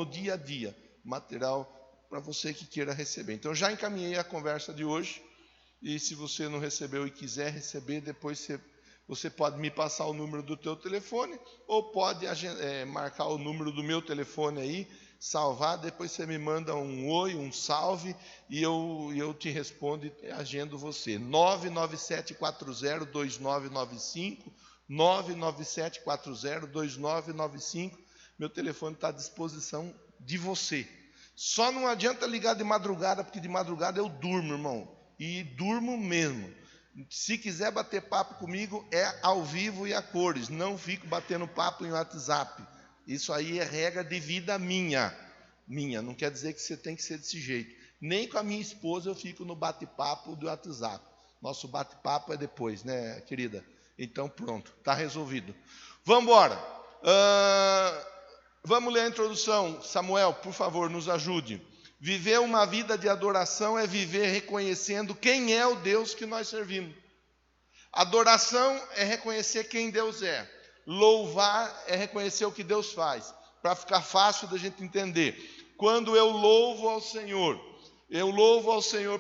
dia a dia, material para você que queira receber. Então, já encaminhei a conversa de hoje, e se você não recebeu e quiser receber, depois você pode me passar o número do teu telefone, ou pode marcar o número do meu telefone aí, salvar, depois você me manda um oi, um salve, e eu te respondo e agendo você. 997402995, 997402995, meu telefone está à disposição de você. Só não adianta ligar de madrugada, porque de madrugada eu durmo, irmão, e durmo mesmo. Se quiser bater papo comigo, é ao vivo e a cores, não fico batendo papo em WhatsApp. Isso aí é regra de vida minha, não quer dizer que você tem que ser desse jeito. Nem com a minha esposa eu fico no bate-papo do WhatsApp. Nosso bate-papo é depois, né, querida? Então pronto, está resolvido. Vamos embora. Vamos ler a introdução. Samuel, por favor, nos ajude. Viver uma vida de adoração é viver reconhecendo quem é o Deus que nós servimos. Adoração é reconhecer quem Deus é. Louvar é reconhecer o que Deus faz. Para ficar fácil da gente entender. Quando eu louvo ao Senhor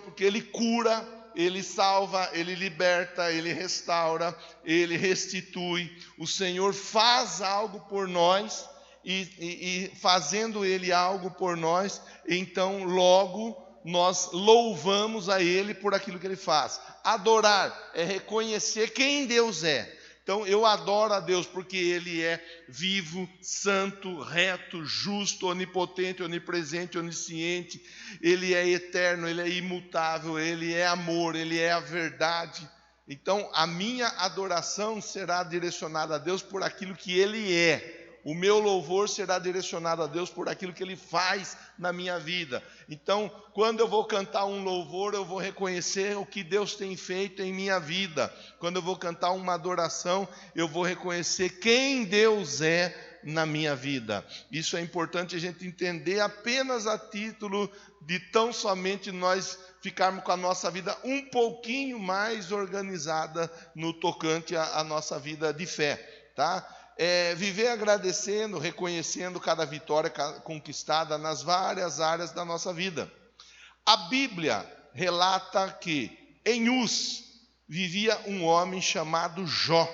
porque Ele cura, Ele salva, Ele liberta, Ele restaura, Ele restitui. O Senhor faz algo por nós. E fazendo Ele algo por nós, então logo nós louvamos a Ele por aquilo que Ele faz. Adorar é reconhecer quem Deus é. Então eu adoro a Deus porque Ele é vivo, santo, reto, justo, onipotente, onipresente, onisciente. Ele é eterno, Ele é imutável, Ele é amor, Ele é a verdade. Então a minha adoração será direcionada a Deus por aquilo que Ele é. O meu louvor será direcionado a Deus por aquilo que Ele faz na minha vida. Então, quando eu vou cantar um louvor, eu vou reconhecer o que Deus tem feito em minha vida. Quando eu vou cantar uma adoração, eu vou reconhecer quem Deus é na minha vida. Isso é importante a gente entender apenas a título de tão somente nós ficarmos com a nossa vida um pouquinho mais organizada no tocante à nossa vida de fé, tá? Viver agradecendo, reconhecendo cada vitória conquistada nas várias áreas da nossa vida. A Bíblia relata que em Uz vivia um homem chamado Jó,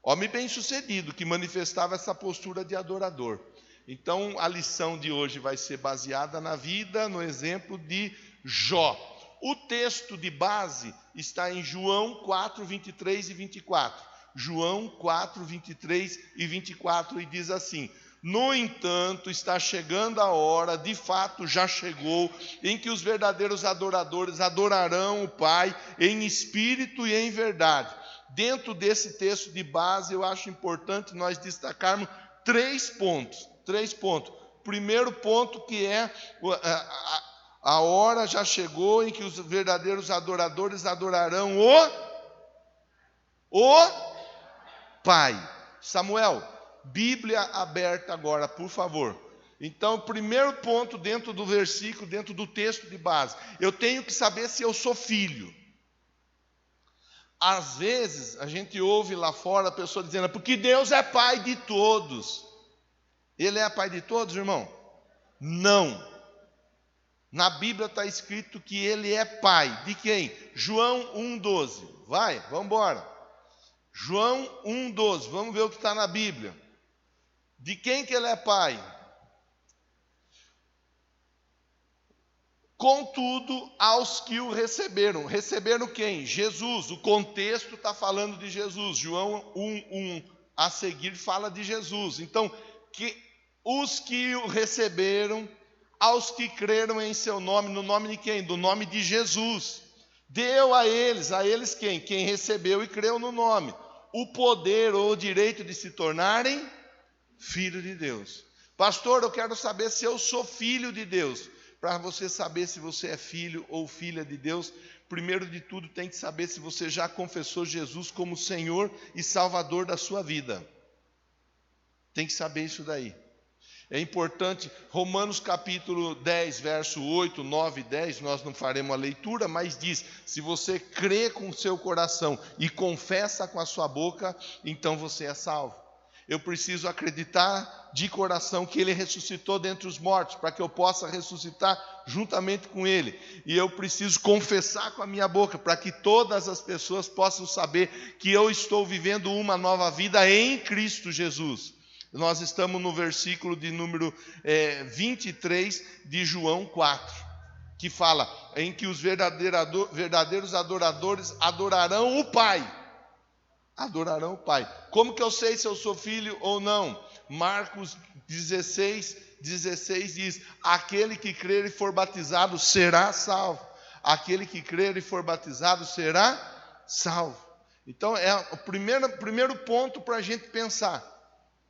homem bem-sucedido, que manifestava essa postura de adorador. Então a lição de hoje vai ser baseada na vida, no exemplo de Jó. O texto de base está em João 4, 23 e 24. João 4, 23 e 24, e diz assim: no entanto, está chegando a hora, de fato já chegou, em que os verdadeiros adoradores adorarão o Pai em espírito e em verdade. Dentro desse texto de base, eu acho importante nós destacarmos três pontos. Primeiro ponto, que é a hora já chegou em que os verdadeiros adoradores adorarão o Pai. Samuel, Bíblia aberta agora, por favor. Então, primeiro ponto dentro do versículo, dentro do texto de base. Eu tenho que saber se eu sou filho. Às vezes, a gente ouve lá fora a pessoa dizendo: porque Deus é Pai de todos. Ele é Pai de todos, irmão? Não. Na Bíblia está escrito que Ele é Pai. De quem? João 1,12. Vamos embora. João 1,12, vamos ver o que está na Bíblia. De quem que Ele é Pai? Contudo, aos que o receberam. Receberam quem? Jesus. O contexto está falando de Jesus. João 1,1 a seguir fala de Jesus. Então, os que o receberam, aos que creram em seu nome. No nome de quem? Do nome de Jesus. Deu a eles quem? Quem recebeu e creu no nome, o poder ou o direito de se tornarem filho de Deus. Pastor, eu quero saber se eu sou filho de Deus. Para você saber se você é filho ou filha de Deus, primeiro de tudo tem que saber se você já confessou Jesus como Senhor e Salvador da sua vida. Tem que saber isso daí. É importante, Romanos capítulo 10, verso 8, 9 e 10, nós não faremos a leitura, mas diz: se você crê com o seu coração e confessa com a sua boca, então você é salvo. Eu preciso acreditar de coração que Ele ressuscitou dentre os mortos, para que eu possa ressuscitar juntamente com Ele. E eu preciso confessar com a minha boca, para que todas as pessoas possam saber que eu estou vivendo uma nova vida em Cristo Jesus. Nós estamos no versículo de número 23 de João 4, que fala em que os verdadeiros adoradores adorarão o Pai. Adorarão o Pai. Como que eu sei se eu sou filho ou não? Marcos 16 diz: aquele que crer e for batizado será salvo. Aquele que crer e for batizado será salvo. Então é o primeiro ponto para a gente pensar.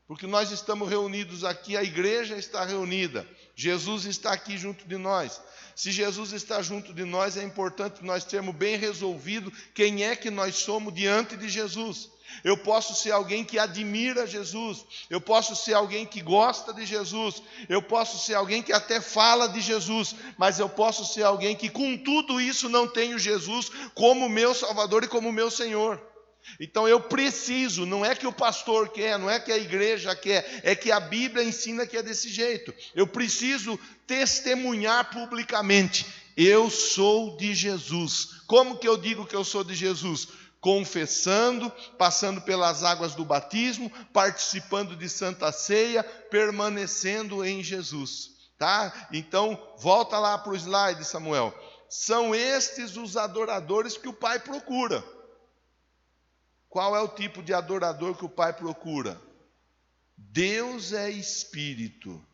Porque nós estamos reunidos aqui, a igreja está reunida. Jesus está aqui junto de nós. Se Jesus está junto de nós, é importante nós termos bem resolvido quem é que nós somos diante de Jesus. Eu posso ser alguém que admira Jesus, eu posso ser alguém que gosta de Jesus, eu posso ser alguém que até fala de Jesus, mas eu posso ser alguém que com tudo isso não tenho Jesus como meu Salvador e como meu Senhor. Então eu preciso, não é que o pastor quer, não é que a igreja quer, é que a Bíblia ensina que é desse jeito. Eu preciso testemunhar publicamente: eu sou de Jesus. Como que eu digo que eu sou de Jesus? Confessando, passando pelas águas do batismo, participando de Santa Ceia, permanecendo em Jesus. Tá? Então, volta lá para o slide, Samuel. São estes os adoradores que o Pai procura. Qual é o tipo de adorador que o Pai procura? Deus é espírito,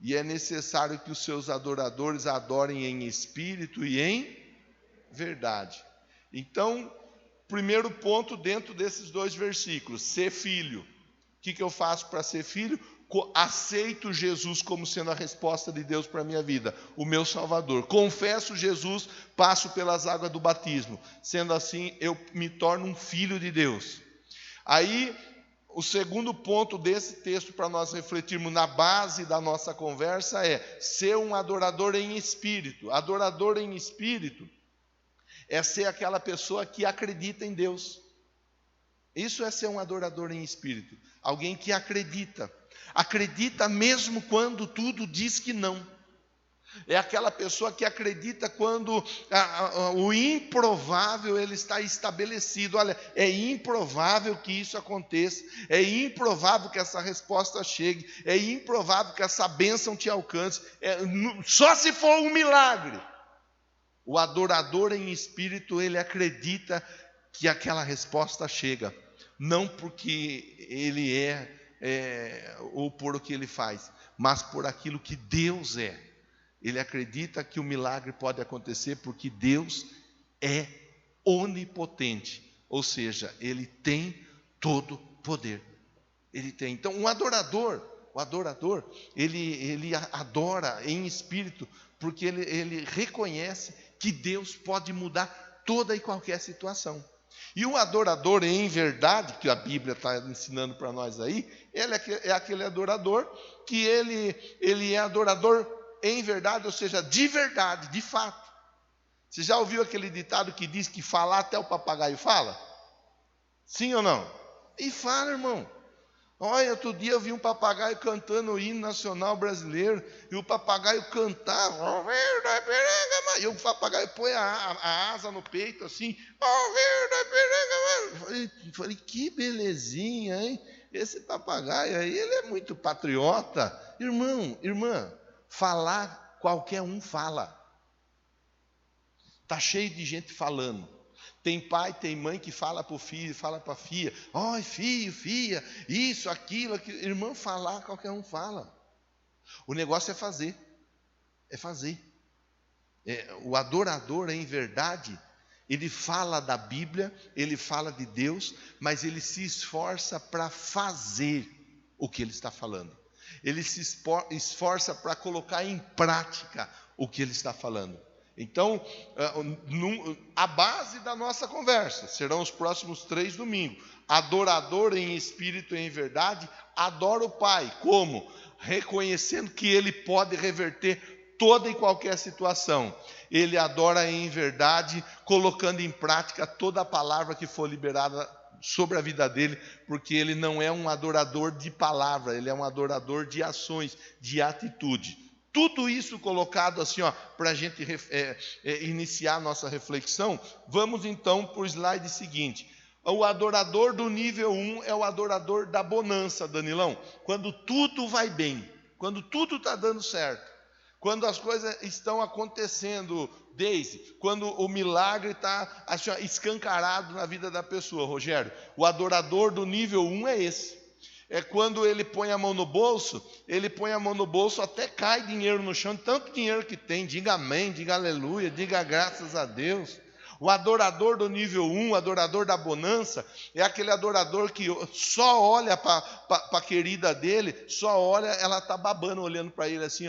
e é necessário que os seus adoradores adorem em espírito e em verdade. Então, primeiro ponto dentro desses 2 versículos: ser filho. O que eu faço para ser filho? Aceito Jesus como sendo a resposta de Deus para a minha vida, o meu Salvador. Confesso Jesus, passo pelas águas do batismo. Sendo assim, eu me torno um filho de Deus. Aí, o segundo ponto desse texto para nós refletirmos na base da nossa conversa é ser um adorador em espírito. Adorador em espírito é ser aquela pessoa que acredita em Deus. Isso é ser um adorador em espírito. Alguém que acredita. Acredita mesmo quando tudo diz que não. É aquela pessoa que acredita quando o improvável ele está estabelecido. Olha, é improvável que isso aconteça. É improvável que essa resposta chegue. É improvável que essa bênção te alcance. Só se for um milagre. O adorador em espírito, ele acredita que aquela resposta chega. Não porque ele ou por o que ele faz, mas por aquilo que Deus é. Ele acredita que o milagre pode acontecer porque Deus é onipotente, ou seja, Ele tem todo poder. Ele tem. Então, o adorador, ele adora em espírito, porque ele reconhece que Deus pode mudar toda e qualquer situação. E o adorador em verdade, que a Bíblia está ensinando para nós aí, ele é aquele adorador que ele é adorador em verdade, ou seja, de verdade, de fato. Você já ouviu aquele ditado que diz que falar até o papagaio fala? Sim ou não? E fala, irmão. Olha, outro dia eu vi um papagaio cantando o hino nacional brasileiro, e o papagaio cantava, e o papagaio põe a asa no peito assim, falei, que belezinha, hein? Esse papagaio aí, ele é muito patriota. Irmão, irmã, falar, qualquer um fala. Está cheio de gente falando. Tem pai, tem mãe que fala para o filho, fala para a filha, ai, filho, filha, isso, aquilo. Irmão, falar, qualquer um fala. O negócio é fazer. É fazer. O adorador, em verdade, ele fala da Bíblia, ele fala de Deus, mas ele se esforça para fazer o que ele está falando. Ele se esforça para colocar em prática o que ele está falando. Então, a base da nossa conversa serão os próximos 3 domingos. Adorador em espírito e em verdade, adora o Pai. Como? Reconhecendo que Ele pode reverter toda e qualquer situação. Ele adora em verdade, colocando em prática toda a palavra que for liberada sobre a vida dele, porque ele não é um adorador de palavra, ele é um adorador de ações, de atitude. Tudo isso colocado assim, para a gente iniciar a nossa reflexão. Vamos então para o slide seguinte. O adorador do nível 1 é o adorador da bonança, Danilão. Quando tudo vai bem, quando tudo está dando certo, quando as coisas estão acontecendo, Deise, quando o milagre está assim, escancarado na vida da pessoa, Rogério. O adorador do nível 1 é esse. É quando ele põe a mão no bolso, até cai dinheiro no chão, tanto dinheiro que tem. Diga amém, diga aleluia, diga graças a Deus. O adorador do nível 1, o adorador da bonança, é aquele adorador que só olha para a querida dele, só olha, ela está babando, olhando para ele assim,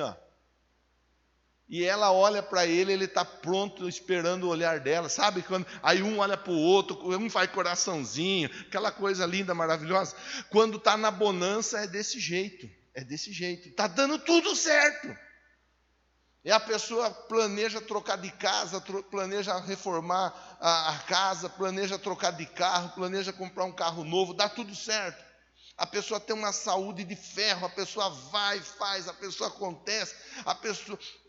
E ela olha para ele, ele está pronto, esperando o olhar dela, sabe? Aí um olha para o outro, um faz coraçãozinho, aquela coisa linda, maravilhosa. Quando está na bonança é desse jeito, está dando tudo certo. E a pessoa planeja trocar de casa, planeja reformar a casa, planeja trocar de carro, planeja comprar um carro novo, dá tudo certo. A pessoa tem uma saúde de ferro, a pessoa vai, faz, a pessoa acontece,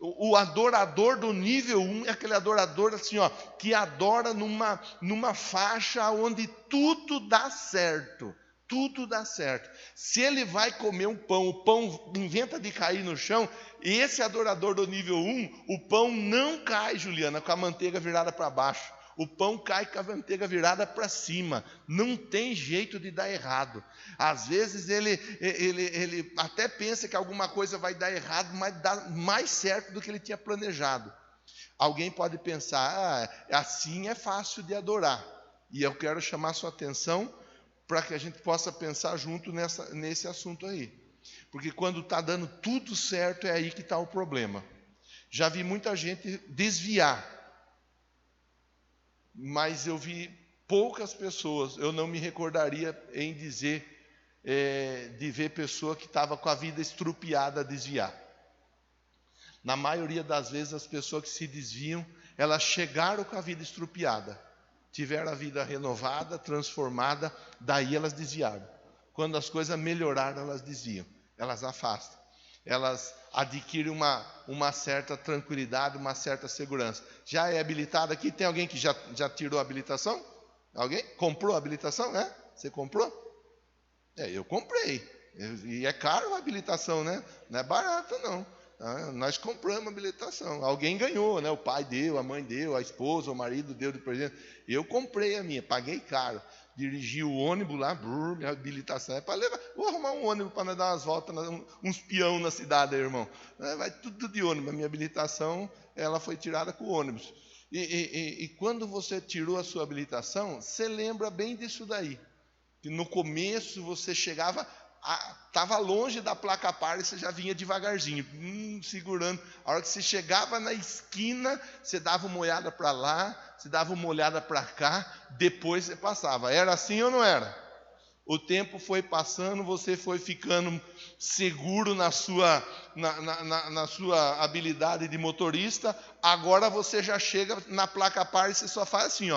o adorador do nível 1 é aquele adorador assim, que adora numa faixa onde tudo dá certo. Tudo dá certo. Se ele vai comer um pão, o pão inventa de cair no chão, e esse adorador do nível 1, o pão não cai, Juliana, com a manteiga virada para baixo. O pão cai com a manteiga virada para cima. Não tem jeito de dar errado. Às vezes ele até pensa que alguma coisa vai dar errado, mas dá mais certo do que ele tinha planejado. Alguém pode pensar, assim é fácil de adorar. E eu quero chamar sua atenção para que a gente possa pensar junto nesse assunto aí. Porque quando está dando tudo certo, é aí que está o problema. Já vi muita gente desviar. Mas eu vi poucas pessoas, eu não me recordaria em dizer, de ver pessoa que estava com a vida estrupiada a desviar. Na maioria das vezes, as pessoas que se desviam, elas chegaram com a vida estrupiada, tiveram a vida renovada, transformada, daí elas desviaram. Quando as coisas melhoraram, elas desviam, elas afastam. Elas adquirem uma certa tranquilidade, uma certa segurança. Já é habilitado aqui? Tem alguém que já tirou a habilitação? Alguém? Comprou a habilitação? Você comprou? Eu comprei. E é caro a habilitação, né? Não é barato, não. Nós compramos a habilitação. Alguém ganhou, né? O pai deu, a mãe deu, a esposa, o marido deu de presente. Eu comprei a minha, paguei caro. Dirigi o ônibus lá, minha habilitação é para levar. Vou arrumar um ônibus para dar umas voltas, uns peão na cidade, irmão. Vai tudo de ônibus. A minha habilitação, ela foi tirada com o ônibus. E quando você tirou a sua habilitação, você lembra bem disso daí. Que no começo você chegava, estava longe da placa par e você já vinha devagarzinho, segurando. A hora que você chegava na esquina, você dava uma olhada para lá, você dava uma olhada para cá, depois você passava. Era assim ou não era? O tempo foi passando, você foi ficando seguro na sua habilidade de motorista. Agora você já chega na placa par e você só faz assim,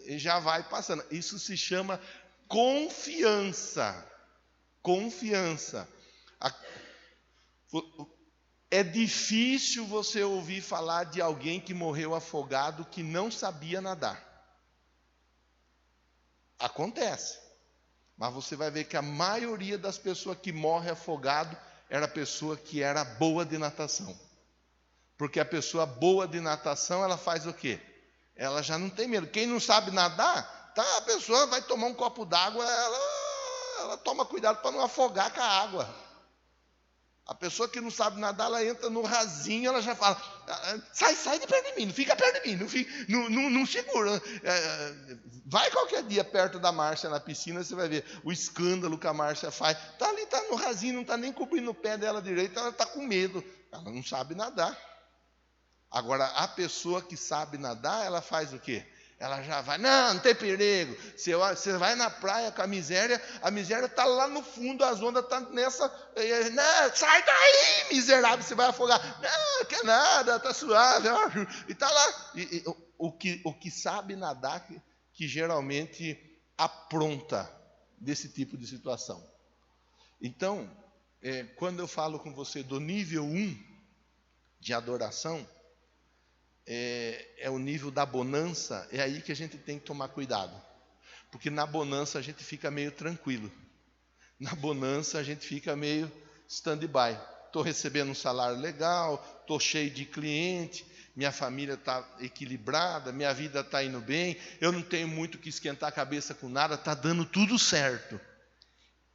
e já vai passando. Isso se chama confiança. Confiança. É difícil você ouvir falar de alguém que morreu afogado que não sabia nadar. Acontece. Mas você vai ver que a maioria das pessoas que morrem afogado era pessoa que era boa de natação. Porque a pessoa boa de natação, ela faz o quê? Ela já não tem medo. Quem não sabe nadar, a pessoa vai tomar um copo d'água, ela toma cuidado para não afogar com a água. A pessoa que não sabe nadar, ela entra no rasinho, ela já fala, sai de perto de mim, não fica perto de mim, não segura. Vai qualquer dia perto da Márcia na piscina, você vai ver o escândalo que a Márcia faz. Está ali, está no rasinho, não está nem cobrindo o pé dela direito, ela está com medo, ela não sabe nadar. Agora, a pessoa que sabe nadar, ela faz o quê? Ela já vai, não tem perigo. Você vai na praia com a miséria está lá no fundo, as ondas estão nessa. Não, sai daí, miserável, você vai afogar. Não, quer nada, está suave. E está lá. O que sabe nadar, que geralmente apronta desse tipo de situação. Então, quando eu falo com você do nível 1 de adoração, é o nível da bonança, é aí que a gente tem que tomar cuidado. Porque na bonança a gente fica meio tranquilo. Na bonança a gente fica meio stand-by. Estou recebendo um salário legal, estou cheio de cliente, minha família está equilibrada, minha vida está indo bem, eu não tenho muito que esquentar a cabeça com nada, está dando tudo certo.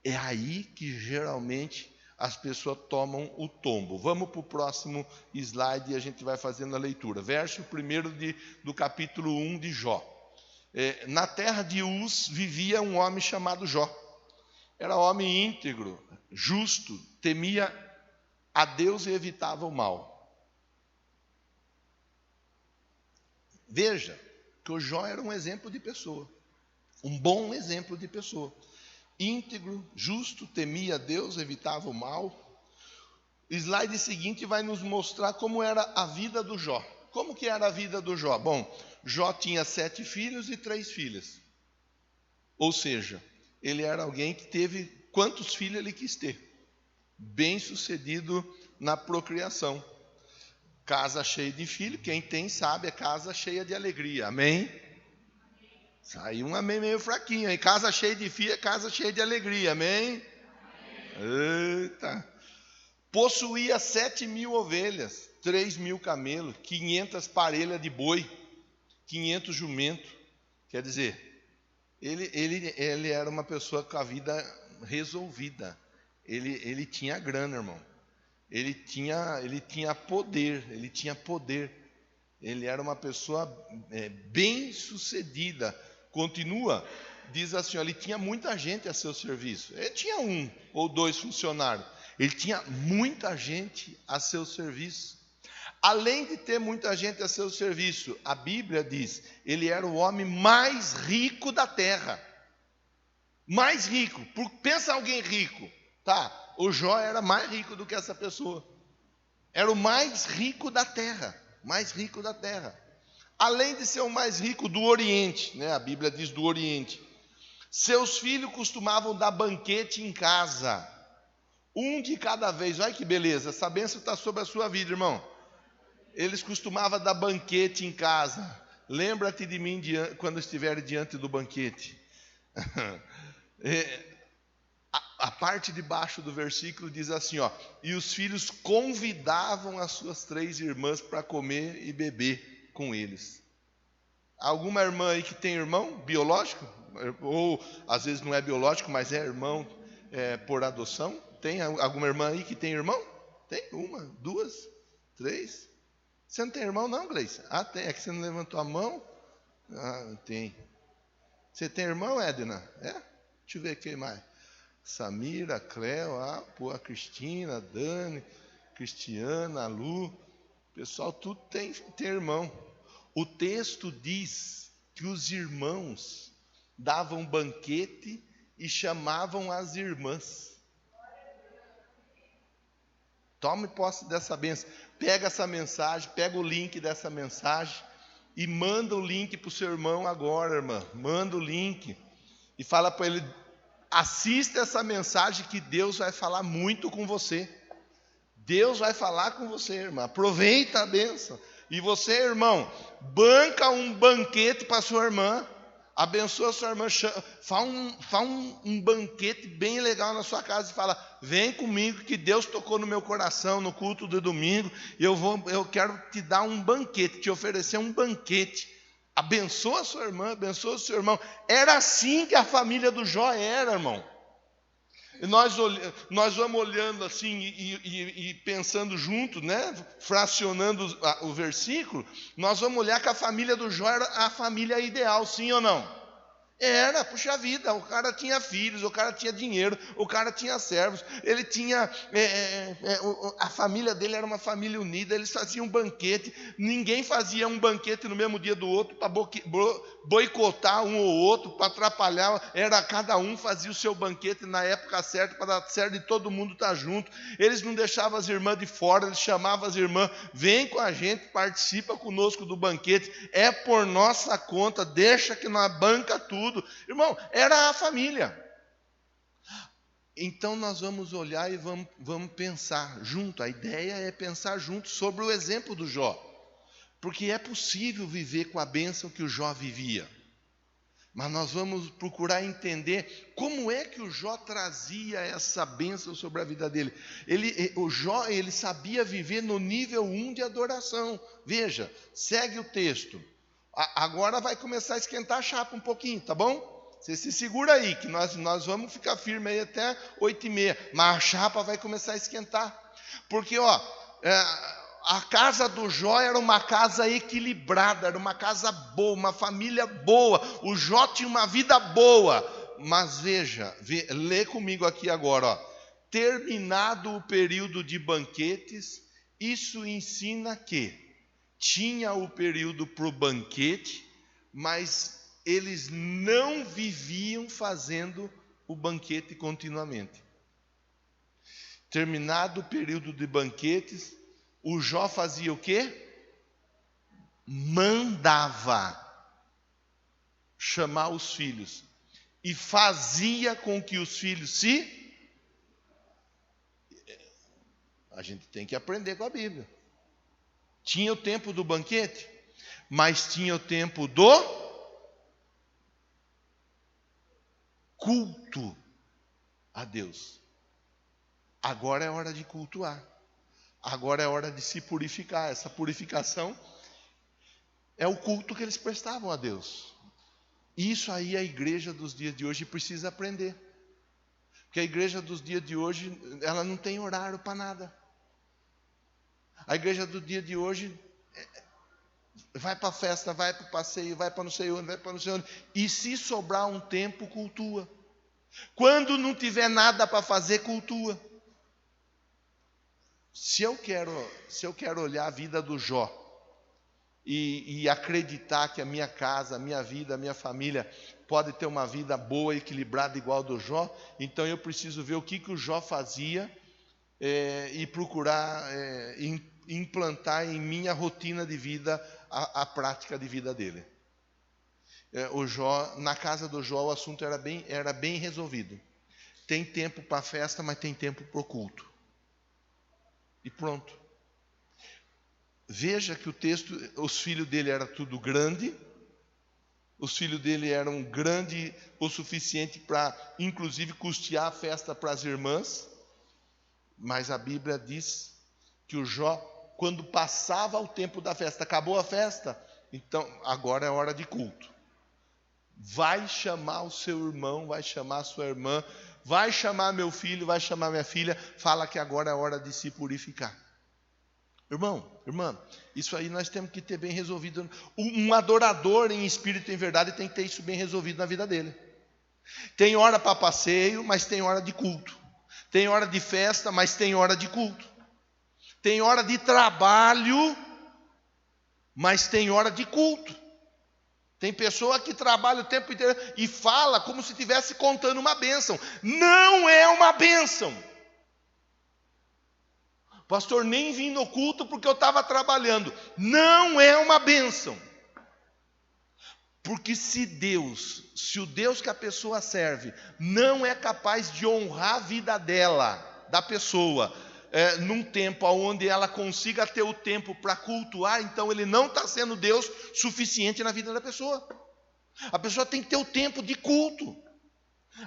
É aí que geralmente as pessoas tomam o tombo. Vamos para o próximo slide e a gente vai fazendo a leitura. Verso 1 do capítulo 1 de Jó. Na terra de Uz vivia um homem chamado Jó. Era homem íntegro, justo, temia a Deus e evitava o mal. Veja que o Jó era um exemplo de pessoa, um bom exemplo de pessoa. Íntegro, justo, temia a Deus, evitava o mal. O slide seguinte vai nos mostrar como era a vida do Jó. Como que era a vida do Jó? Bom, Jó tinha 7 filhos e 3 filhas. Ou seja, ele era alguém que teve quantos filhos ele quis ter. Bem sucedido na procriação. Casa cheia de filhos, quem tem sabe, é casa cheia de alegria. Amém? Saiu um amém meio fraquinho aí. Casa cheia de filho é casa cheia de alegria. Amém? Eita. Possuía 7.000 ovelhas, 3.000 camelos, 500 parelhas de boi, 500 jumentos. Quer dizer, ele era uma pessoa com a vida resolvida. Ele tinha grana, irmão. Ele tinha poder. Ele era uma pessoa bem sucedida. Continua, diz assim, ele tinha muita gente a seu serviço. Ele tinha 1 ou 2 funcionários. Ele tinha muita gente a seu serviço. Além de ter muita gente a seu serviço, a Bíblia diz, ele era o homem mais rico da terra. Mais rico. Pensa alguém rico. Tá, o Jó era mais rico do que essa pessoa. Era o mais rico da terra. Mais rico da terra. Além de ser o mais rico do Oriente, né? A Bíblia diz do Oriente. Seus filhos costumavam dar banquete em casa. 1 de cada vez. Olha que beleza. Essa bênção está sobre a sua vida, irmão. Eles costumavam dar banquete em casa. Lembra-te de mim quando estiver diante do banquete. A parte de baixo do versículo diz assim, ó, e os filhos convidavam as suas 3 irmãs para comer e beber com eles. Alguma irmã aí que tem irmão biológico? Ou às vezes não é biológico, mas é irmão por adoção? Tem alguma irmã aí que tem irmão? Tem 1, 2, 3. Você não tem irmão não, Gleice? Ah, tem. É que você não levantou a mão? Ah, tem. Você tem irmão, Edna? Deixa eu ver quem mais. Samira, Cleo, a Cristina, a Dani, Cristiana, a Lu, o pessoal tudo tem irmão. O texto diz que os irmãos davam banquete e chamavam as irmãs. Tome posse dessa bênção. Pega essa mensagem, pega o link dessa mensagem e manda o link para o seu irmão agora, irmã. Manda o link e fala para ele, assista essa mensagem que Deus vai falar muito com você. Deus vai falar com você, irmã. Aproveita a bênção. E você, irmão, banca um banquete para sua irmã. Abençoa a sua irmã. Faz um banquete bem legal na sua casa e fala, vem comigo que Deus tocou no meu coração no culto do domingo. Eu quero te dar um banquete, te oferecer um banquete. Abençoa a sua irmã, abençoa o seu irmão. Era assim que a família do Jó era, irmão. E nós vamos olhando assim e pensando junto, né? Fracionando o versículo. Nós vamos olhar que a família do Jó era a família ideal, sim ou não? Era, puxa vida, o cara tinha filhos, o cara tinha dinheiro, o cara tinha servos, ele tinha, a família dele era uma família unida, eles faziam um banquete, ninguém fazia um banquete no mesmo dia do outro para boicotar um ou outro, para atrapalhar, era cada um fazia o seu banquete na época certa, para dar certo de todo mundo estar junto. Eles não deixavam as irmãs de fora, eles chamavam as irmãs, vem com a gente, participa conosco do banquete, é por nossa conta, deixa que nós banca tudo. Irmão, era a família. Então nós vamos olhar e vamos pensar junto. A ideia é pensar junto sobre o exemplo do Jó. Porque é possível viver com a bênção que o Jó vivia. Mas nós vamos procurar entender como é que o Jó trazia essa bênção sobre a vida dele. O Jó, ele sabia viver no nível 1 de adoração. Veja, segue o texto. Agora vai começar a esquentar a chapa um pouquinho, tá bom? Você se segura aí, que nós vamos ficar firme aí até 8h30. Mas a chapa vai começar a esquentar. Porque, a casa do Jó era uma casa equilibrada, era uma casa boa, uma família boa. O Jó tinha uma vida boa. Mas veja, lê comigo aqui agora, terminado o período de banquetes, isso ensina que tinha o período para o banquete, mas eles não viviam fazendo o banquete continuamente. Terminado o período de banquetes, o Jó fazia o quê? Mandava chamar os filhos e fazia com que os filhos A gente tem que aprender com a Bíblia. Tinha o tempo do banquete, mas tinha o tempo do culto a Deus. Agora é hora de cultuar. Agora é hora de se purificar. Essa purificação é o culto que eles prestavam a Deus. Isso aí a igreja dos dias de hoje precisa aprender. Porque a igreja dos dias de hoje, ela não tem horário para nada. A igreja do dia de hoje vai para a festa, vai para o passeio, vai para não sei onde, vai para não sei onde. E se sobrar um tempo, cultua. Quando não tiver nada para fazer, cultua. Se eu quero olhar a vida do Jó e acreditar que a minha casa, a minha vida, a minha família pode ter uma vida boa, equilibrada, igual a do Jó, então eu preciso ver o que o Jó fazia e procurar implantar em minha rotina de vida a prática de vida dele. O Jó, na casa do Jó, o assunto era bem resolvido. Tem tempo para a festa, mas tem tempo para o culto. E pronto. Veja que o texto, os filhos dele eram tudo grande. Os filhos dele eram grandes o suficiente para, inclusive, custear a festa para as irmãs. Mas a Bíblia diz que o Jó, quando passava o tempo da festa, acabou a festa, então agora é hora de culto. Vai chamar o seu irmão, vai chamar a sua irmã, vai chamar meu filho, vai chamar minha filha, fala que agora é hora de se purificar. Irmão, irmã, isso aí nós temos que ter bem resolvido. Um adorador em espírito e em verdade tem que ter isso bem resolvido na vida dele. Tem hora para passeio, mas tem hora de culto. Tem hora de festa, mas tem hora de culto. Tem hora de trabalho, mas tem hora de culto. Tem pessoa que trabalha o tempo inteiro e fala como se estivesse contando uma bênção. Não é uma bênção. Pastor, nem vim no culto porque eu estava trabalhando. Não é uma bênção. Porque se o Deus que a pessoa serve, não é capaz de honrar a vida dela, da pessoa, num tempo onde ela consiga ter o tempo para cultuar, então ele não está sendo Deus suficiente na vida da pessoa. A pessoa tem que ter o tempo de culto.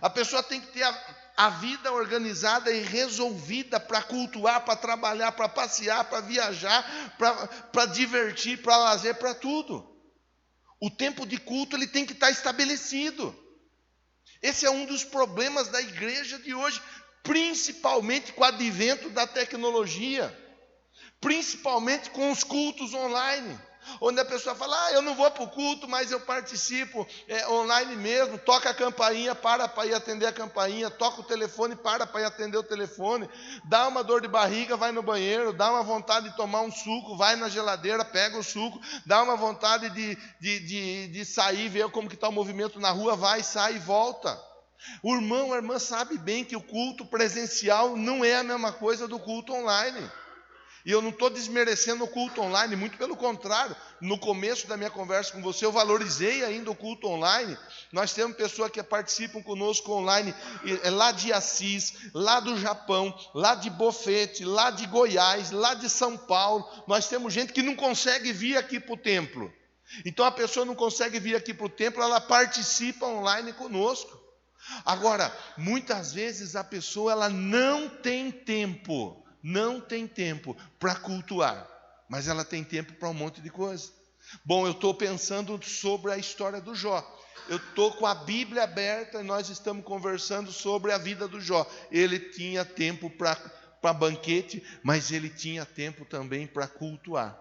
A pessoa tem que ter a vida organizada e resolvida para cultuar, para trabalhar, para passear, para viajar, para divertir, para lazer, para tudo. O tempo de culto ele tem que estar estabelecido. Esse é um dos problemas da igreja de hoje, principalmente com o advento da tecnologia, principalmente com os cultos online. Onde a pessoa fala, eu não vou para o culto, mas eu participo online mesmo, toca a campainha, para ir atender a campainha, toca o telefone, para ir atender o telefone, dá uma dor de barriga, vai no banheiro, dá uma vontade de tomar um suco, vai na geladeira, pega o suco, dá uma vontade de sair, ver como que está o movimento na rua, vai, sai e volta. O irmão, a irmã sabe bem que o culto presencial não é a mesma coisa do culto online. E eu não estou desmerecendo o culto online, muito pelo contrário. No começo da minha conversa com você, eu valorizei ainda o culto online. Nós temos pessoas que participam conosco online, lá de Assis, lá do Japão, lá de Bofete, lá de Goiás, lá de São Paulo. Nós temos gente que não consegue vir aqui para o templo. Então a pessoa não consegue vir aqui para o templo, ela participa online conosco. Agora, muitas vezes a pessoa ela não tem tempo para cultuar, mas ela tem tempo para um monte de coisa. Bom, eu estou pensando sobre a história do Jó. Eu estou com a Bíblia aberta e nós estamos conversando sobre a vida do Jó. Ele tinha tempo para banquete, mas ele tinha tempo também para cultuar.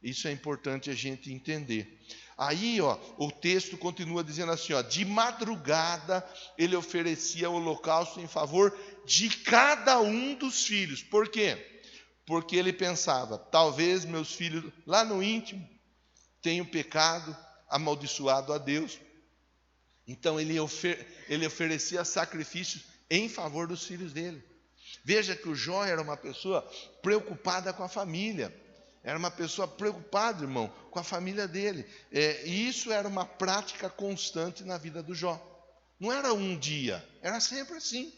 Isso é importante a gente entender. Aí, o texto continua dizendo assim, de madrugada ele oferecia holocausto em favor de cada um dos filhos. Por quê? Porque ele pensava, talvez meus filhos lá no íntimo tenham pecado, amaldiçoado a Deus. Então ele oferecia sacrifícios em favor dos filhos dele. Veja que o Jó era uma pessoa preocupada com a família. Era uma pessoa preocupada, irmão, com a família dele. E isso era uma prática constante na vida do Jó. Não era um dia, era sempre assim.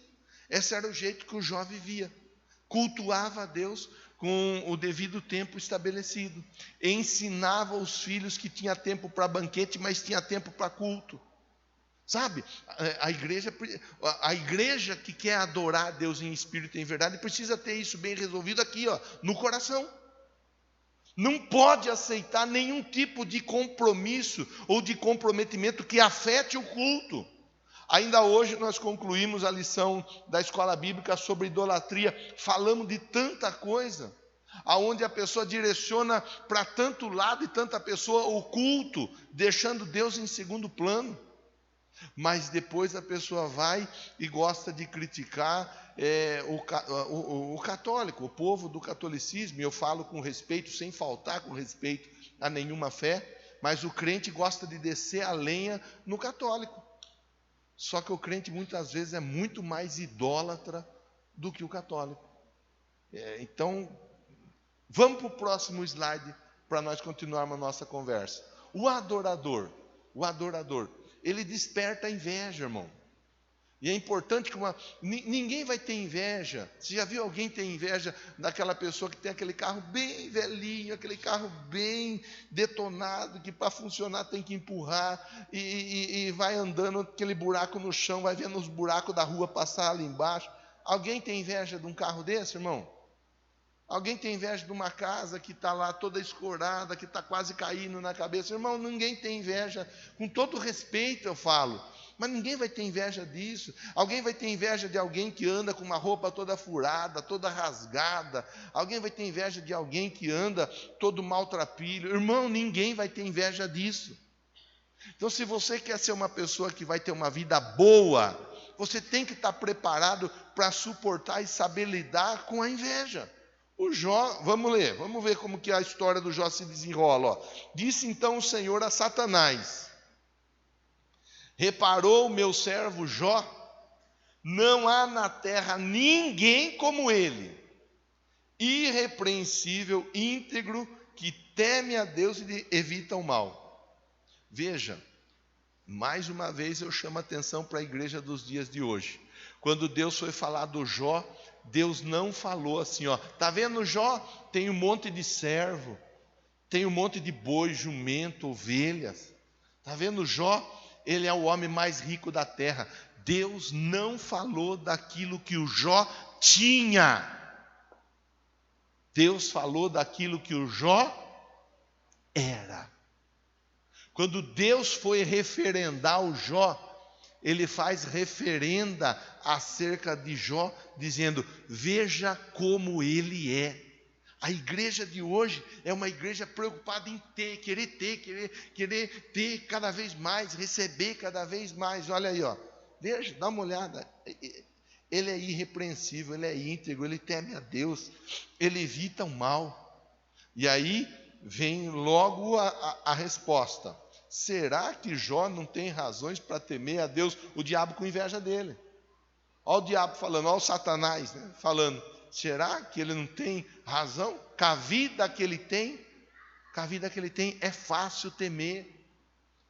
Esse era o jeito que o Jó vivia. Cultuava a Deus com o devido tempo estabelecido. Ensinava os filhos que tinha tempo para banquete, mas tinha tempo para culto. Sabe, a igreja que quer adorar a Deus em espírito e em verdade, precisa ter isso bem resolvido aqui, no coração. Não pode aceitar nenhum tipo de compromisso ou de comprometimento que afete o culto. Ainda hoje nós concluímos a lição da escola bíblica sobre idolatria. Falamos de tanta coisa, aonde a pessoa direciona para tanto lado e tanta pessoa o culto, deixando Deus em segundo plano. Mas depois a pessoa vai e gosta de criticar o católico, o povo do catolicismo. E eu falo com respeito, sem faltar com respeito a nenhuma fé, mas o crente gosta de descer a lenha no católico. Só que o crente muitas vezes é muito mais idólatra do que o católico. Então, vamos para o próximo slide para nós continuarmos a nossa conversa. O adorador, ele desperta a inveja, irmão. E é importante que ninguém vai ter inveja. Você já viu alguém ter inveja daquela pessoa que tem aquele carro bem velhinho, aquele carro bem detonado, que para funcionar tem que empurrar, e vai andando aquele buraco no chão, vai vendo os buracos da rua passar ali embaixo. Alguém tem inveja de um carro desse, irmão? Alguém tem inveja de uma casa que está lá toda escorada, que está quase caindo na cabeça? Irmão, ninguém tem inveja. Com todo respeito eu falo, mas ninguém vai ter inveja disso. Alguém vai ter inveja de alguém que anda com uma roupa toda furada, toda rasgada. Alguém vai ter inveja de alguém que anda todo maltrapilho. Irmão, ninguém vai ter inveja disso. Então, se você quer ser uma pessoa que vai ter uma vida boa, você tem que estar preparado para suportar e saber lidar com a inveja. O Jó, vamos ver como que a história do Jó se desenrola. Disse então o Senhor a Satanás: reparou o meu servo Jó? Não há na terra ninguém como ele, irrepreensível, íntegro, que teme a Deus e evita o mal. Veja, mais uma vez eu chamo a atenção para a igreja dos dias de hoje. Quando Deus foi falar do Jó, Deus não falou assim, tá vendo Jó? Tem um monte de servo, tem um monte de boi, jumento, ovelhas. Tá vendo Jó? Ele é o homem mais rico da terra. Deus não falou daquilo que o Jó tinha. Deus falou daquilo que o Jó era. Quando Deus foi referendar o Jó, ele faz referenda acerca de Jó, dizendo: veja como ele é. A igreja de hoje é uma igreja preocupada em querer ter cada vez mais, receber cada vez mais. Olha aí, ó. Veja, dá uma olhada. Ele é irrepreensível, ele é íntegro, ele teme a Deus, ele evita o mal. E aí vem logo a resposta. Será que Jó não tem razões para temer a Deus? O diabo com inveja dele. Olha o diabo falando, olha o Satanás, né, falando. Será que ele não tem razão? Com a vida que ele tem, é fácil temer,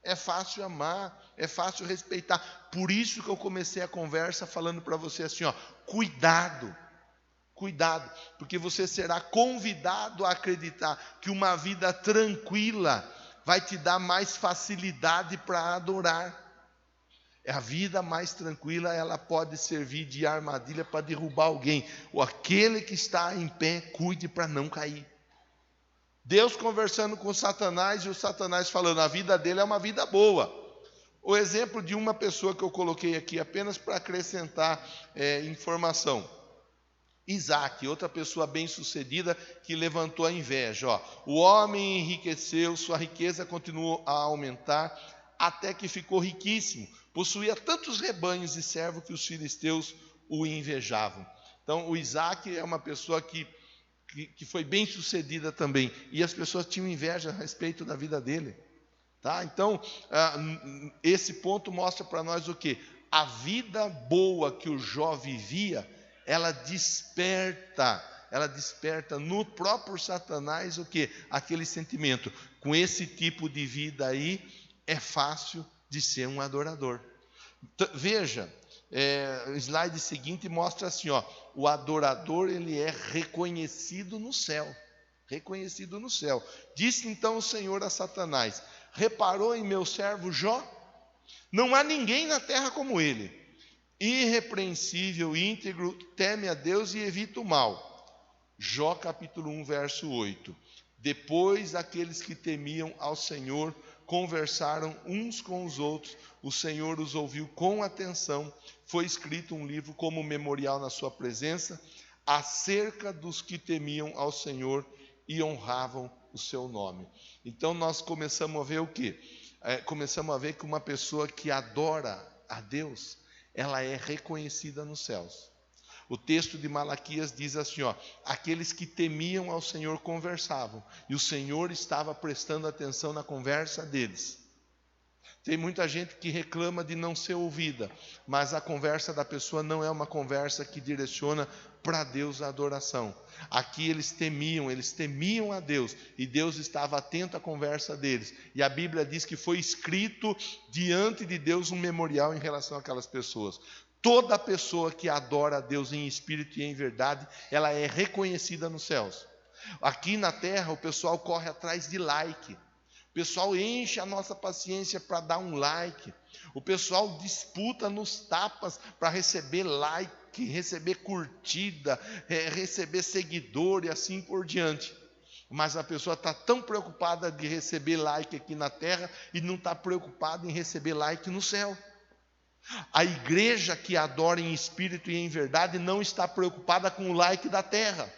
é fácil amar, é fácil respeitar. Por isso que eu comecei a conversa falando para você assim, ó, cuidado, porque você será convidado a acreditar que uma vida tranquila vai te dar mais facilidade para adorar. A vida mais tranquila, ela pode servir de armadilha para derrubar alguém. Ou aquele que está em pé, cuide para não cair. Deus conversando com Satanás e o Satanás falando, a vida dele é uma vida boa. O exemplo de uma pessoa que eu coloquei aqui apenas para acrescentar informação. Isaac, outra pessoa bem-sucedida que levantou a inveja. Ó, o homem enriqueceu, sua riqueza continuou a aumentar, até que ficou riquíssimo. Possuía tantos rebanhos e servos que os filisteus o invejavam. Então, o Isaac é uma pessoa que foi bem-sucedida também. E as pessoas tinham inveja a respeito da vida dele. Tá? Então, esse ponto mostra para nós o quê? A vida boa que o Jó vivia, ela desperta no próprio Satanás o quê? Aquele sentimento. Com esse tipo de vida aí, é fácil de ser um adorador. Veja, o slide seguinte mostra assim, ó, o adorador ele é reconhecido no céu. Disse então o Senhor a Satanás, reparou em meu servo Jó? Não há ninguém na terra como ele, irrepreensível, íntegro, teme a Deus e evita o mal. Jó capítulo 1, verso 8. Depois aqueles que temiam ao Senhor conversaram uns com os outros, o Senhor os ouviu com atenção, foi escrito um livro como memorial na sua presença, acerca dos que temiam ao Senhor e honravam o seu nome. Então nós começamos a ver o quê? Começamos a ver que uma pessoa que adora a Deus, ela é reconhecida nos céus. O texto de Malaquias diz assim, ó, aqueles que temiam ao Senhor conversavam, e o Senhor estava prestando atenção na conversa deles. Tem muita gente que reclama de não ser ouvida, mas a conversa da pessoa não é uma conversa que direciona para Deus a adoração. Aqui eles temiam a Deus, e Deus estava atento à conversa deles. E a Bíblia diz que foi escrito diante de Deus um memorial em relação àquelas pessoas. Toda pessoa que adora a Deus em espírito e em verdade, ela é reconhecida nos céus. Aqui na terra o pessoal corre atrás de like. O pessoal enche a nossa paciência para dar um like. O pessoal disputa nos tapas para receber like, receber curtida, receber seguidor e assim por diante. Mas a pessoa está tão preocupada de receber like aqui na terra e não está preocupada em receber like no céu. A igreja que adora em espírito e em verdade não está preocupada com o like da terra.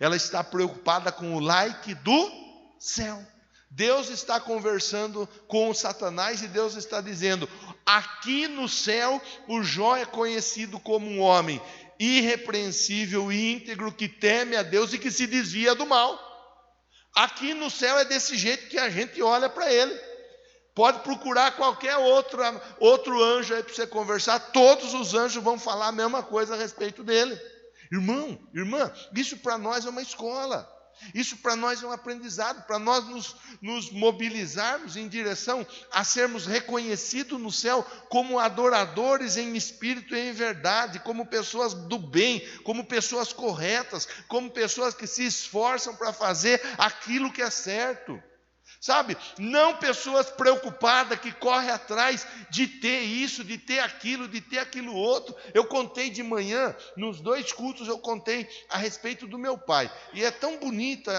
Ela está preocupada com o like do céu. Deus está conversando com o Satanás e Deus está dizendo, aqui no céu o Jó é conhecido como um homem irrepreensível e íntegro que teme a Deus e que se desvia do mal. Aqui no céu é desse jeito que a gente olha para ele. Pode procurar qualquer outro anjo aí para você conversar, todos os anjos vão falar a mesma coisa a respeito dele. Irmão, irmã, isso para nós é uma escola, isso para nós é um aprendizado, para nós nos mobilizarmos em direção a sermos reconhecidos no céu como adoradores em espírito e em verdade, como pessoas do bem, como pessoas corretas, como pessoas que se esforçam para fazer aquilo que é certo. Sabe, não pessoas preocupadas que correm atrás de ter isso, de ter aquilo outro. Eu contei de manhã, nos 2 cultos eu contei a respeito do meu pai. E é tão bonita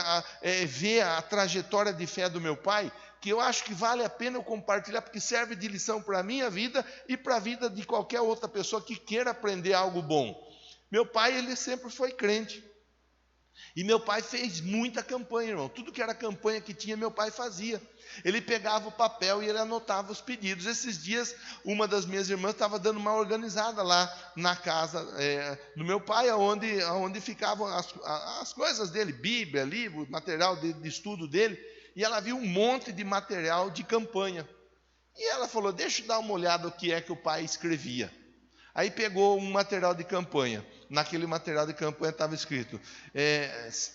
ver a trajetória de fé do meu pai, que eu acho que vale a pena eu compartilhar, porque serve de lição para a minha vida e para a vida de qualquer outra pessoa que queira aprender algo bom. Meu pai, ele sempre foi crente. E meu pai fez muita campanha, irmão. Tudo que era campanha que tinha, meu pai fazia. Ele pegava o papel e ele anotava os pedidos. Esses dias, uma das minhas irmãs estava dando uma organizada lá na casa do meu pai, onde ficavam as coisas dele, Bíblia, livro, material de estudo dele. E ela viu um monte de material de campanha. E ela falou, deixa eu dar uma olhada no que é que o pai escrevia. Aí pegou um material de campanha. Naquele material de campanha estava escrito,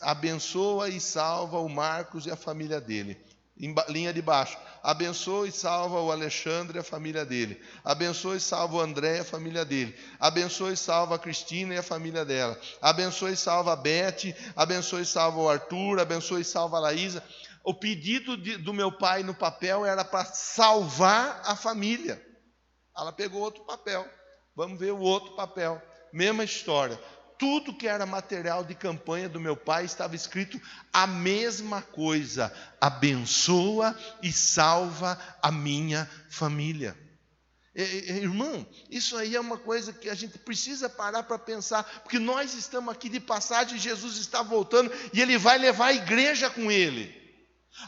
abençoa e salva o Marcos e a família dele. Linha de baixo, abençoa e salva o Alexandre e a família dele. Abençoa e salva o André e a família dele. Abençoa e salva a Cristina e a família dela. Abençoa e salva a Beth. Abençoa e salva o Arthur. Abençoa e salva a Laísa. O pedido do meu pai no papel era para salvar a família. Ela pegou outro papel. Vamos ver o outro papel. Mesma história. Tudo que era material de campanha do meu pai estava escrito a mesma coisa. Abençoa e salva a minha família. Irmão, isso aí é uma coisa que a gente precisa parar para pensar, porque nós estamos aqui de passagem, Jesus está voltando e Ele vai levar a igreja com Ele.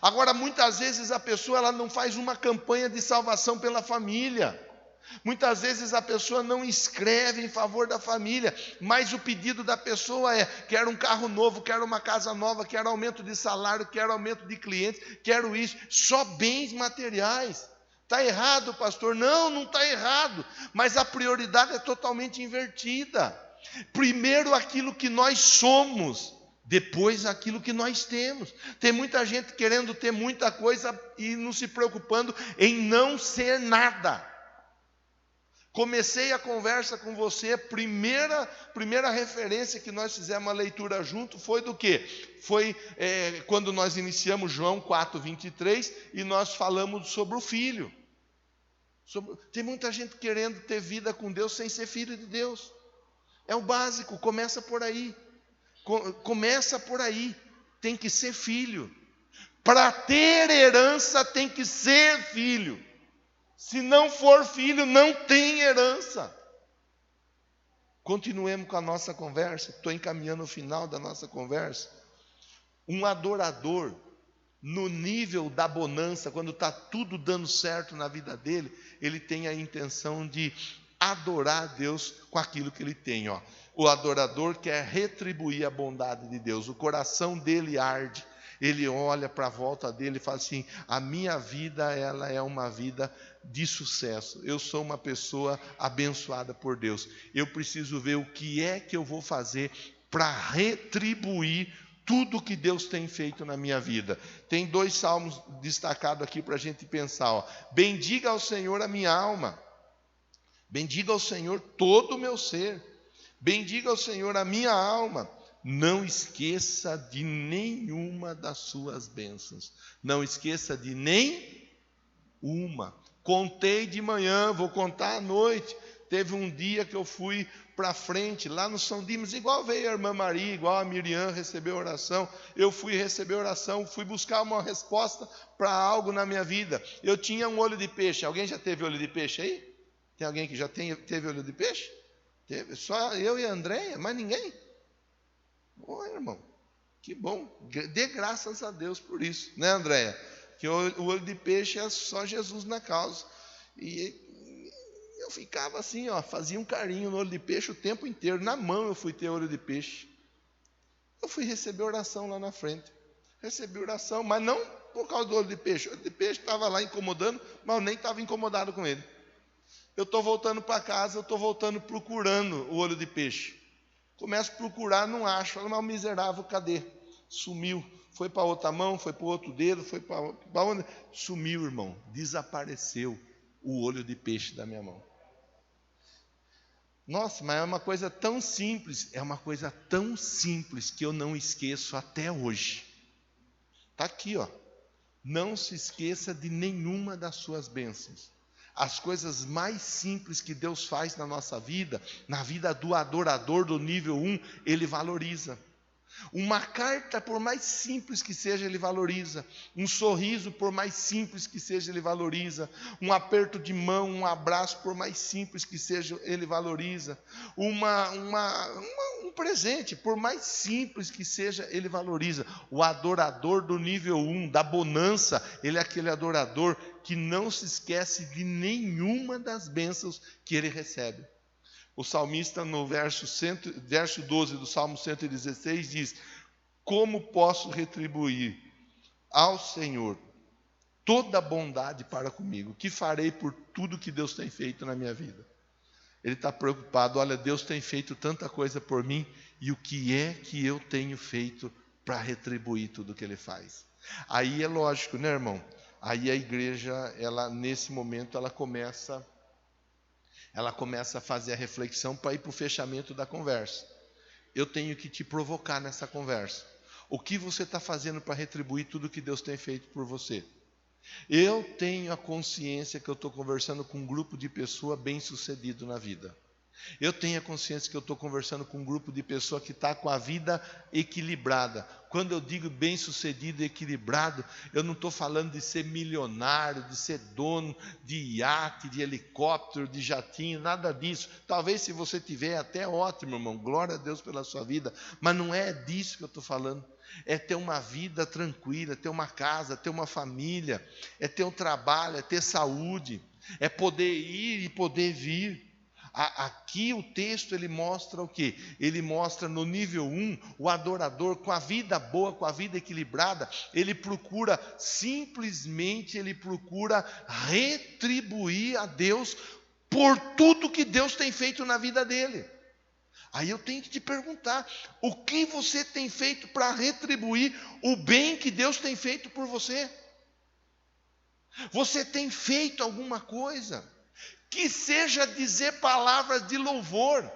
Agora, muitas vezes a pessoa ela não faz uma campanha de salvação pela família. Muitas vezes a pessoa não escreve em favor da família, mas o pedido da pessoa é, quero um carro novo, quero uma casa nova, quero aumento de salário, quero aumento de clientes, quero isso, só bens materiais. Está errado, pastor? Não, não está errado, mas a prioridade é totalmente invertida. Primeiro aquilo que nós somos, depois aquilo que nós temos. Tem muita gente querendo ter muita coisa e não se preocupando em não ser nada. Comecei a conversa com você, primeira referência que nós fizemos a leitura junto foi do quê? Foi quando nós iniciamos João 4:23 e nós falamos sobre o Filho. Tem muita gente querendo ter vida com Deus sem ser filho de Deus. É o básico, começa por aí. Começa por aí, tem que ser filho. Para ter herança tem que ser filho. Se não for filho, não tem herança. Continuemos com a nossa conversa. Estou encaminhando o final da nossa conversa. Um adorador, no nível da bonança, quando está tudo dando certo na vida dele, ele tem a intenção de adorar a Deus com aquilo que ele tem. O adorador quer retribuir a bondade de Deus. O coração dele arde. Ele olha para a volta dele e fala assim, a minha vida ela é uma vida de sucesso. Eu sou uma pessoa abençoada por Deus. Eu preciso ver o que é que eu vou fazer para retribuir tudo que Deus tem feito na minha vida. Tem 2 salmos destacados aqui para a gente pensar. Bendiga ao Senhor a minha alma. Bendiga ao Senhor todo o meu ser. Bendiga ao Senhor a minha alma. Não esqueça de nenhuma das suas bênçãos. Não esqueça de nenhuma. Contei de manhã, vou contar à noite. Teve um dia que eu fui para frente, lá no São Dimas, igual veio a irmã Maria, igual a Miriam recebeu oração. Eu fui receber oração, fui buscar uma resposta para algo na minha vida. Eu tinha um olho de peixe. Alguém já teve olho de peixe aí? Tem alguém que já teve olho de peixe? Teve. Só eu e a Andréia, mais ninguém. Oi, irmão, que bom, dê graças a Deus por isso, né, Andréia? Que o olho de peixe é só Jesus na causa. E eu ficava assim, fazia um carinho no olho de peixe o tempo inteiro. Na mão eu fui ter olho de peixe. Eu fui receber oração lá na frente. Recebi oração, mas não por causa do olho de peixe. O olho de peixe estava lá incomodando, mas eu nem estava incomodado com ele. Eu estou voltando para casa, eu estou voltando procurando o olho de peixe. Começo a procurar, não acho. Falo, mas o miserável, cadê? Sumiu. Foi para outra mão, foi para o outro dedo, foi para onde? Sumiu, irmão. Desapareceu o olho de peixe da minha mão. Nossa, mas é uma coisa tão simples. É uma coisa tão simples que eu não esqueço até hoje. Está aqui, Não se esqueça de nenhuma das suas bênçãos. As coisas mais simples que Deus faz na nossa vida, na vida do adorador do nível 1, Ele valoriza. Uma carta, por mais simples que seja, ele valoriza. Um sorriso, por mais simples que seja, ele valoriza. Um aperto de mão, um abraço, por mais simples que seja, ele valoriza. Um presente, por mais simples que seja, ele valoriza. O adorador do nível 1, da bonança, ele é aquele adorador que não se esquece de nenhuma das bênçãos que ele recebe. O salmista, no verso 12 do Salmo 116, diz: como posso retribuir ao Senhor toda a bondade para comigo? O que farei por tudo que Deus tem feito na minha vida? Ele está preocupado, olha, Deus tem feito tanta coisa por mim, e o que é que eu tenho feito para retribuir tudo que Ele faz? Aí é lógico, né, irmão? Aí a igreja, nesse momento, ela começa a fazer a reflexão para ir para o fechamento da conversa. Eu tenho que te provocar nessa conversa. O que você está fazendo para retribuir tudo que Deus tem feito por você? Eu tenho a consciência que eu estou conversando com um grupo de pessoas bem-sucedido na vida. Eu tenho a consciência que eu estou conversando com um grupo de pessoas que está com a vida equilibrada. Quando eu digo bem-sucedido e equilibrado, eu não estou falando de ser milionário, de ser dono de iate, de helicóptero, de jatinho, nada disso. Talvez se você tiver, até ótimo, irmão, glória a Deus pela sua vida, mas não é disso que eu estou falando. É ter uma vida tranquila, ter uma casa, ter uma família, é ter um trabalho, é ter saúde, é poder ir e poder vir. Aqui o texto ele mostra o quê? Ele mostra no nível 1, o adorador com a vida boa, com a vida equilibrada, ele procura retribuir a Deus por tudo que Deus tem feito na vida dele. Aí eu tenho que te perguntar, o que você tem feito para retribuir o bem que Deus tem feito por você? Você tem feito alguma coisa? Que seja dizer palavras de louvor,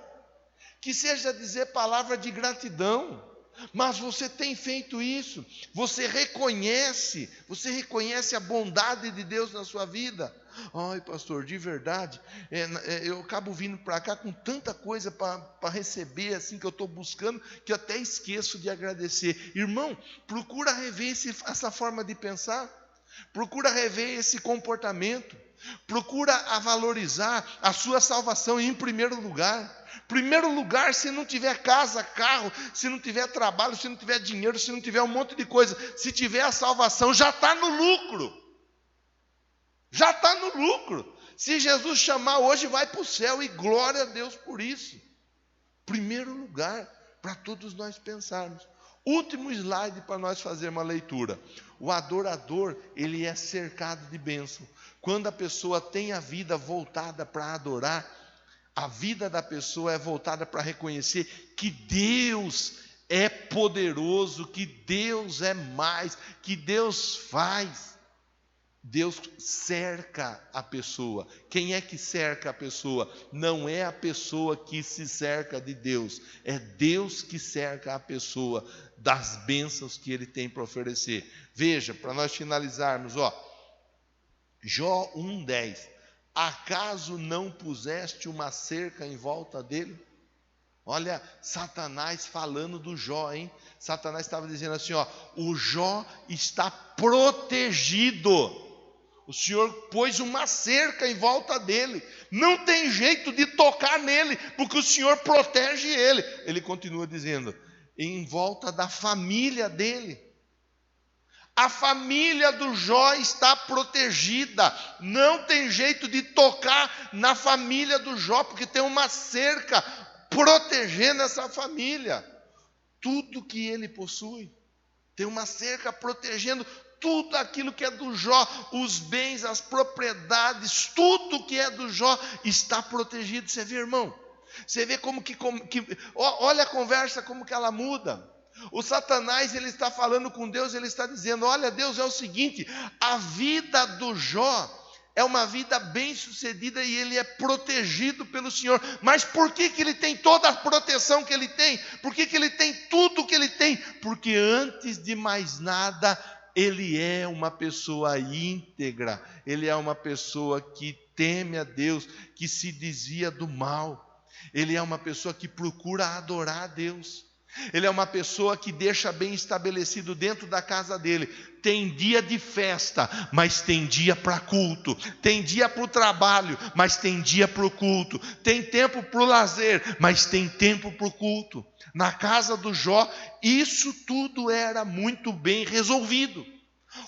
que seja dizer palavras de gratidão, mas você tem feito isso, você reconhece a bondade de Deus na sua vida. Ai, pastor, de verdade, eu acabo vindo para cá com tanta coisa para receber, assim, que eu estou buscando, que eu até esqueço de agradecer. Irmão, procura rever essa forma de pensar, procura rever esse comportamento, procura valorizar a sua salvação em primeiro lugar. Primeiro lugar, se não tiver casa, carro, se não tiver trabalho, se não tiver dinheiro, se não tiver um monte de coisa, se tiver a salvação, já está no lucro. Já está no lucro. Se Jesus chamar hoje, vai para o céu, e glória a Deus por isso. Primeiro lugar, para todos nós pensarmos. Último slide para nós fazermos uma leitura. O adorador, ele é cercado de bênção. Quando a pessoa tem a vida voltada para adorar, a vida da pessoa é voltada para reconhecer que Deus é poderoso, que Deus é mais, que Deus faz. Deus cerca a pessoa. Quem é que cerca a pessoa? Não é a pessoa que se cerca de Deus, é Deus que cerca a pessoa das bênçãos que Ele tem para oferecer. Veja, para nós finalizarmos, Jó 1:10. Acaso não puseste uma cerca em volta dele? Olha, Satanás falando do Jó, hein? Satanás estava dizendo assim, o Jó está protegido. O Senhor pôs uma cerca em volta dele. Não tem jeito de tocar nele, porque o Senhor protege ele. Ele continua dizendo, em volta da família dele. A família do Jó está protegida. Não tem jeito de tocar na família do Jó, porque tem uma cerca protegendo essa família. Tudo que ele possui. Tem uma cerca protegendo tudo aquilo que é do Jó, os bens, as propriedades, tudo que é do Jó está protegido. Você vê, irmão? Você vê olha a conversa como que ela muda. O Satanás, ele está falando com Deus, ele está dizendo, olha, Deus, é o seguinte, a vida do Jó é uma vida bem-sucedida e ele é protegido pelo Senhor. Mas por que ele tem toda a proteção que ele tem? Por que ele tem tudo que ele tem? Porque antes de mais nada, ele é uma pessoa íntegra, ele é uma pessoa que teme a Deus, que se desvia do mal, ele é uma pessoa que procura adorar a Deus. Ele é uma pessoa que deixa bem estabelecido dentro da casa dele. Tem dia de festa, mas tem dia para culto. Tem dia para o trabalho, mas tem dia para o culto. Tem tempo para o lazer, mas tem tempo para o culto. Na casa do Jó, isso tudo era muito bem resolvido.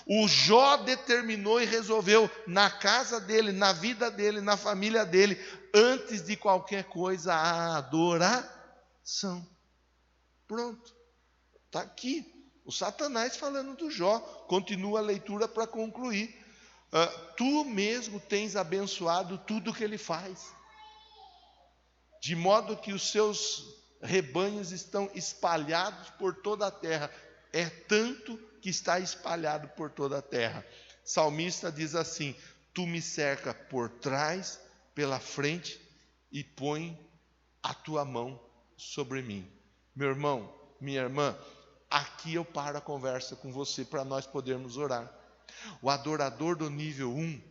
O Jó determinou e resolveu na casa dele, na vida dele, na família dele, antes de qualquer coisa, a adoração. Pronto, está aqui. O Satanás falando do Jó. Continua a leitura para concluir. Tu mesmo tens abençoado tudo que ele faz, de modo que os seus rebanhos estão espalhados por toda a terra. É tanto que está espalhado por toda a terra. Salmista diz assim: tu me cerca por trás, pela frente, e põe a tua mão sobre mim. Meu irmão, minha irmã, aqui eu paro a conversa com você para nós podermos orar. O adorador do nível 1,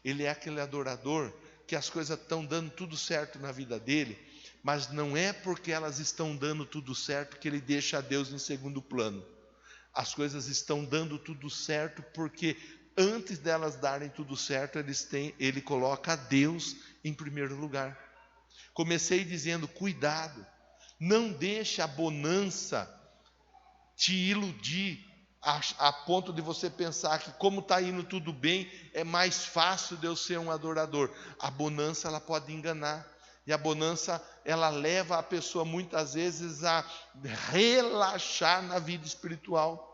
ele é aquele adorador que as coisas estão dando tudo certo na vida dele, mas não é porque elas estão dando tudo certo que ele deixa Deus em segundo plano. As coisas estão dando tudo certo porque antes delas darem tudo certo, ele coloca Deus em primeiro lugar. Comecei dizendo, cuidado. Não deixe a bonança te iludir a ponto de você pensar que como está indo tudo bem, é mais fácil de eu ser um adorador. A bonança ela pode enganar. E a bonança ela leva a pessoa muitas vezes a relaxar na vida espiritual.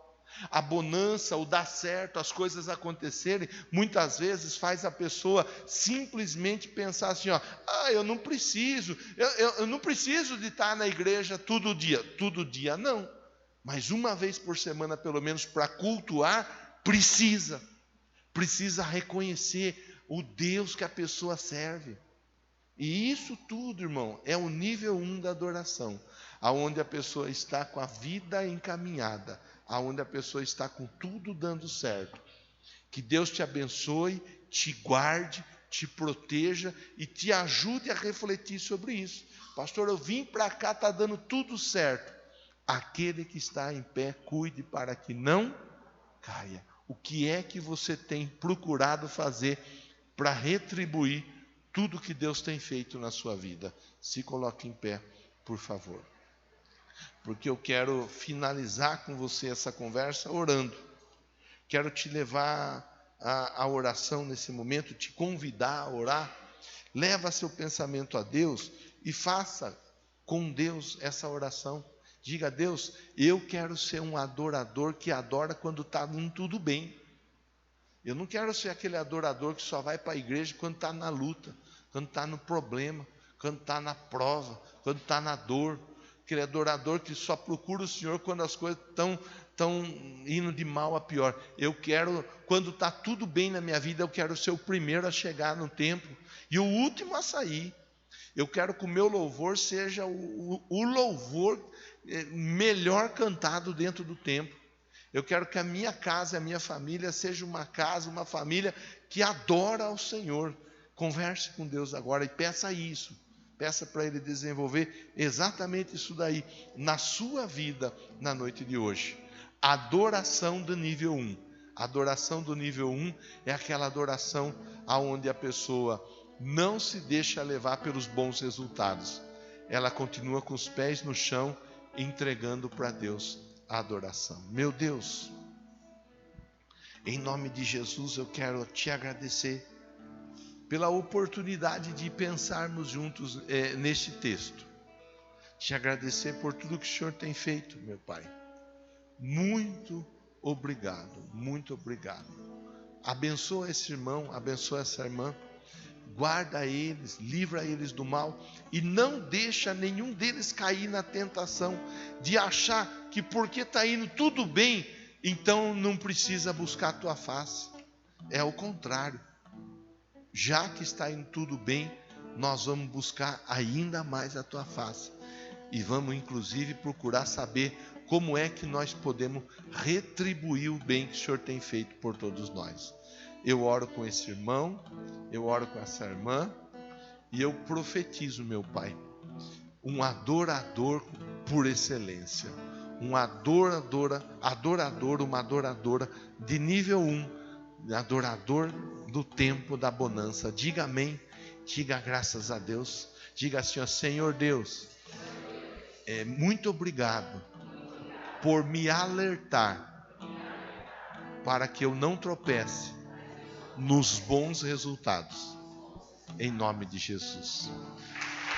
A bonança, o dar certo, as coisas acontecerem, muitas vezes faz a pessoa simplesmente pensar assim, eu não preciso, eu não preciso de estar na igreja todo dia não, mas uma vez por semana pelo menos para cultuar, precisa reconhecer o Deus que a pessoa serve. E isso tudo, irmão, é o nível 1 da adoração, aonde a pessoa está com a vida encaminhada, aonde a pessoa está com tudo dando certo. Que Deus te abençoe, te guarde, te proteja e te ajude a refletir sobre isso. Pastor, eu vim para cá, está dando tudo certo. Aquele que está em pé, cuide para que não caia. O que é que você tem procurado fazer para retribuir tudo que Deus tem feito na sua vida? Se coloque em pé, por favor. Porque eu quero finalizar com você essa conversa orando. Quero te levar à oração nesse momento, te convidar a orar. Leva seu pensamento a Deus e faça com Deus essa oração. Diga a Deus, eu quero ser um adorador que adora quando está indo tudo bem. Eu não quero ser aquele adorador que só vai para a igreja quando está na luta, quando está no problema, quando está na prova, quando está na dor. Aquele adorador que só procura o Senhor quando as coisas estão indo de mal a pior. Eu quero, quando está tudo bem na minha vida, eu quero ser o primeiro a chegar no templo e o último a sair. Eu quero que o meu louvor seja o louvor melhor cantado dentro do templo. Eu quero que a minha casa, a minha família seja uma casa, uma família que adora ao Senhor. Converse com Deus agora e peça isso. Peça para Ele desenvolver exatamente isso daí na sua vida na noite de hoje. Adoração do nível 1. Adoração do nível 1 é aquela adoração onde a pessoa não se deixa levar pelos bons resultados. Ela continua com os pés no chão, entregando para Deus a adoração. Meu Deus, em nome de Jesus eu quero te agradecer pela oportunidade de pensarmos juntos neste texto. Te agradecer por tudo que o Senhor tem feito, meu Pai. Muito obrigado, muito obrigado. Abençoa esse irmão, abençoa essa irmã. Guarda eles, livra eles do mal e não deixa nenhum deles cair na tentação de achar que porque está indo tudo bem, então não precisa buscar a tua face. É o contrário. Já que está indo tudo bem, nós vamos buscar ainda mais a tua face. E vamos inclusive procurar saber como é que nós podemos retribuir o bem que o Senhor tem feito por todos nós. Eu oro com esse irmão, eu oro com essa irmã, e eu profetizo, meu Pai, um adorador por excelência. Um adorador, uma adoradora de nível 1, adorador do tempo da bonança. Diga amém, diga graças a Deus, diga assim, ó, Senhor Deus, muito obrigado por me alertar para que eu não tropece nos bons resultados, em nome de Jesus.